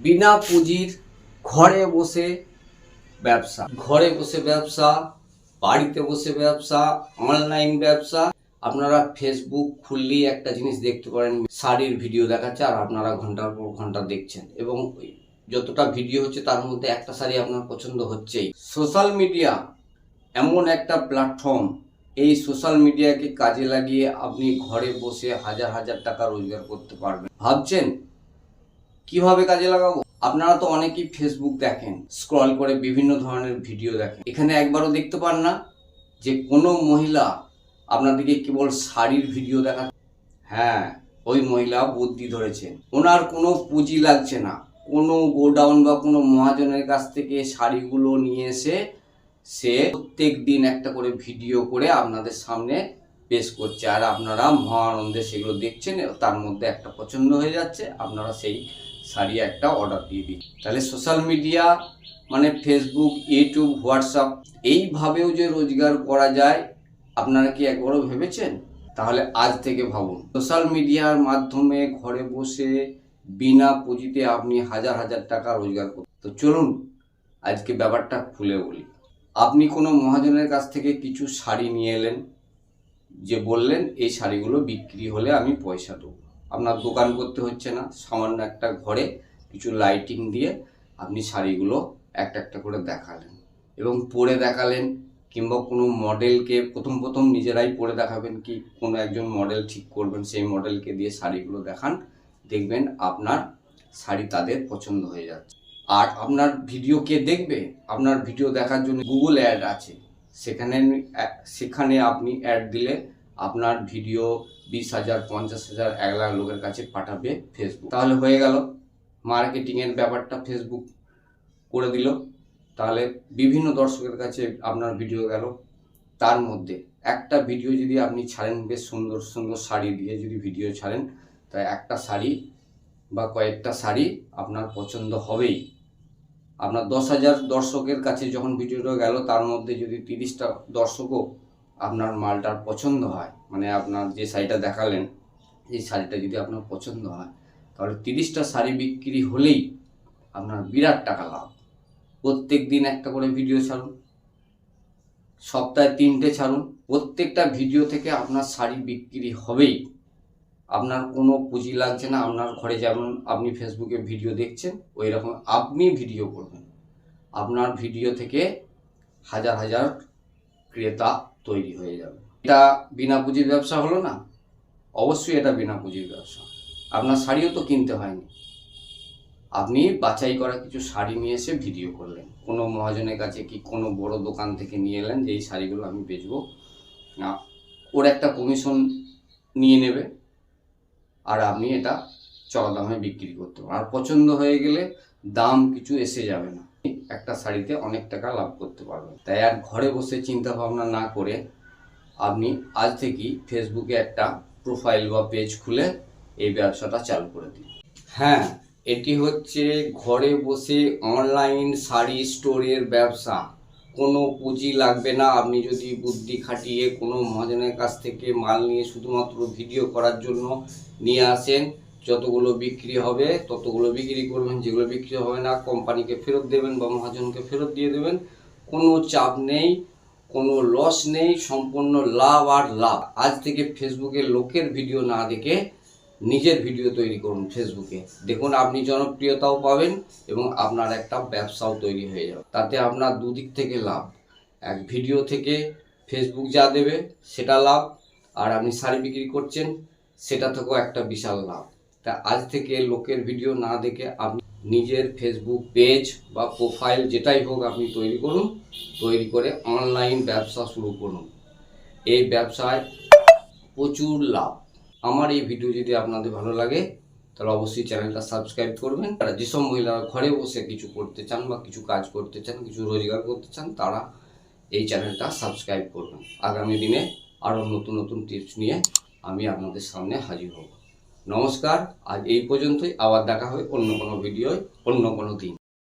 বিনা পুঁজির ঘরে বসে ব্যবসা, বাড়িতে বসে ব্যবসা, অনলাইন ব্যবসা। আপনারা ফেসবুক খুললেই একটা জিনিস দেখতে পারেন, শাড়ির ভিডিও দেখাচ্ছে আর আপনারা ঘন্টার পর ঘন্টা দেখছেন এবং যতটা ভিডিও হচ্ছে তার মধ্যে একটা শাড়ি আপনার পছন্দ হচ্ছেই। সোশ্যাল মিডিয়া এমন একটা প্ল্যাটফর্ম, এই সোশ্যাল মিডিয়াকে কাজে লাগিয়ে আপনি ঘরে বসে হাজার হাজার টাকা রোজগার করতে পারবেন। ভাবছেন কিভাবে কাজে লাগাবো? আপনারা তো অনেকেই ফেসবুক দেখেন, স্ক্রল করে বিভিন্ন ধরনের ভিডিও দেখেন। এখানে একবারও দেখতে পান না যে কোনো মহিলা আপনাদেরকে কেবল শাড়ির ভিডিও দেখা? হ্যাঁ, ওই মহিলা বুদ্ধি ধরেছেন। ওনার কোনো পুঁজি লাগছে না, কোনো গোডাউন বা কোনো মহাজনের কাছ থেকে শাড়িগুলো নিয়ে এসে সে প্রত্যেক দিন একটা করে ভিডিও করে আপনাদের সামনে পেশ করছে আর আপনারা মহা আনন্দে সেগুলো দেখছেন। তার মধ্যে একটা পছন্দ হয়ে যাচ্ছে, আপনারা সেই শাড়ি একটা অর্ডার দিয়ে দিচ্ছেন। তাহলে সোশ্যাল মিডিয়া মানে ফেসবুক, ইউটিউব, হোয়াটসঅ্যাপ, এইভাবেও যে রোজগার করা যায় আপনারা কি একবারও ভেবেছেন? তাহলে আজ থেকে ভাবুন, সোশ্যাল মিডিয়ার মাধ্যমে ঘরে বসে বিনা পুঁজিতে আপনি হাজার হাজার টাকা রোজগার করুন। তো চলুন আজকে ব্যাপারটা খুলে বলি। আপনি কোনো মহাজনের কাছ থেকে কিছু শাড়ি নিয়ে এলেন, যে বললেন এই শাড়িগুলো বিক্রি হলে আমি পয়সা দেবো। আপনার দোকান করতে হচ্ছে না, সামান্য একটা ঘরে কিছু লাইটিং দিয়ে আপনি শাড়িগুলো একটা একটা করে দেখালেন এবং পরে দেখালেন, কিংবা কোনো মডেলকে প্রথম নিজেরাই পরে দেখাবেন, কি কোনো একজন মডেল ঠিক করবেন, সেই মডেলকে দিয়ে শাড়িগুলো দেখান। দেখবেন আপনার শাড়ি তাদের পছন্দ হয়ে যাচ্ছে। আর আপনার ভিডিও কে দেখবে? আপনার ভিডিও দেখার জন্য গুগল অ্যাড আছে, সেখানে আপনি অ্যাড দিলে আপনার ভিডিও 20,000, 50,000, 1 লাখ লোকের কাছে পাঠাবে ফেসবুক। তাহলে হয়ে গেল, মার্কেটিংয়ের ব্যাপারটা ফেসবুক করে দিল। তাহলে বিভিন্ন দর্শকের কাছে আপনার ভিডিও গেল। তার মধ্যে একটা ভিডিও যদি আপনি ছাড়েন, বেশ সুন্দর সুন্দর শাড়ি দিয়ে যদি ভিডিও ছাড়েন, তাই একটা শাড়ি বা কয়েকটা শাড়ি আপনার পছন্দ হবেই। আপনার 10,000 দর্শকের কাছে যখন ভিডিওটা গেল, তার মধ্যে যদি 30টা দর্শকও আপনার মালটার পছন্দ হয়, মানে আপনার যে শাড়িটা দেখালেন এই শাড়িটা যদি আপনার পছন্দ হয়, তাহলে 30টা শাড়ি বিক্রি হলেই আপনার বিরাট টাকা লাভ। প্রত্যেক দিন একটা করে ভিডিও ছাড়ুন, সপ্তাহে 3টে ছাড়ুন, প্রত্যেকটা ভিডিও থেকে আপনার শাড়ি বিক্রি হবেই। আপনার কোনো পুঁজি লাগছে না। আপনার ঘরে যেমন আপনি ফেসবুকে ভিডিও দেখছেন, ওই রকম আপনি ভিডিও করবেন, আপনার ভিডিও থেকে হাজার হাজার ক্রেতা তৈরি হয়ে যাবে। এটা বিনা পুঁজির ব্যবসা হলো না? অবশ্যই এটা বিনা পুঁজির ব্যবসা। আপনার শাড়িও তো কিনতে হয়নি, আপনি বাছাই করা কিছু শাড়ি নিয়ে এসে ভিডিও করলেন, কোনো মহাজনের কাছে কি কোনো বড় দোকান থেকে নিয়ে এলেন যে এই শাড়িগুলো আমি বেচবো না, ওর একটা কমিশন নিয়ে নেবে আর আপনি এটা চড়া দামে বিক্রি করতে পারেন। আর পছন্দ হয়ে গেলে দাম কিছু এসে যাবে না, একটা শাড়িতে অনেক টাকা লাভ করতে পারবেন। তাই আর ঘরে বসে চিন্তা ভাবনা না করে আপনি আজ থেকেই ফেসবুকে একটা প্রোফাইল বা পেজ খুলে এই ব্যবসাটা চালু করে দিন। হ্যাঁ, এটি হচ্ছে ঘরে বসে অনলাইন শাড়ি স্টোরের ব্যবসা। কোনো পুঁজি লাগবে না। আপনি যদি বুদ্ধি খাটিয়ে কোনো মহাজনের কাছ থেকে মাল নিয়ে শুধুমাত্র ভিডিও করার জন্য নিয়ে আসেন, যতগুলো বিক্রি হবে ততগুলো বিক্রি করবেন, যেগুলো বিক্রি হবে না কোম্পানিকে ফেরত দেবেন বা মহাজনকে ফেরত দিয়ে দেবেন। কোনো চাপ নেই, কোনো লস নেই, সম্পূর্ণ লাভ আর লাভ। আজ থেকে ফেসবুকে লোকের ভিডিও না দেখে নিজের ভিডিও তৈরি করুন ফেসবুকে, দেখুন আপনি জনপ্রিয়তাও পাবেন এবং আপনার একটা ব্যবসাও তৈরি হয়ে যাবে। তাতে আপনার দুদিক থেকে লাভ। এক ভিডিও থেকে ফেসবুক যা দেবে সেটা লাভ, আর আপনি শাড়ি বিক্রি করছেন সেটা থেকেও একটা বিশাল লাভ। তা আজ থেকে লোকের ভিডিও না দেখে আপনি নিজের ফেসবুক পেজ বা প্রোফাইল যেটাই হোক আপনি তৈরি করুন, তৈরি করে অনলাইন ব্যবসা শুরু করুন। এই ব্যবসায় প্রচুর লাভ। আমার এই ভিডিও যদি আপনাদের ভালো লাগে তাহলে অবশ্যই চ্যানেলটা সাবস্ক্রাইব করবেন। আর যেসব মহিলারা ঘরে বসে কিছু করতে চান বা কিছু কাজ করতে চান, কিছু রোজগার করতে চান, তারা এই চ্যানেলটা সাবস্ক্রাইব করবেন। আগামী দিনে আরও নতুন নতুন টিপস নিয়ে আমি আপনাদের সামনে হাজির হব। নমস্কার, আজ এই পর্যন্তই। আবার দেখা হবে অন্য কোনো ভিডিওয়, অন্য কোনো দিন।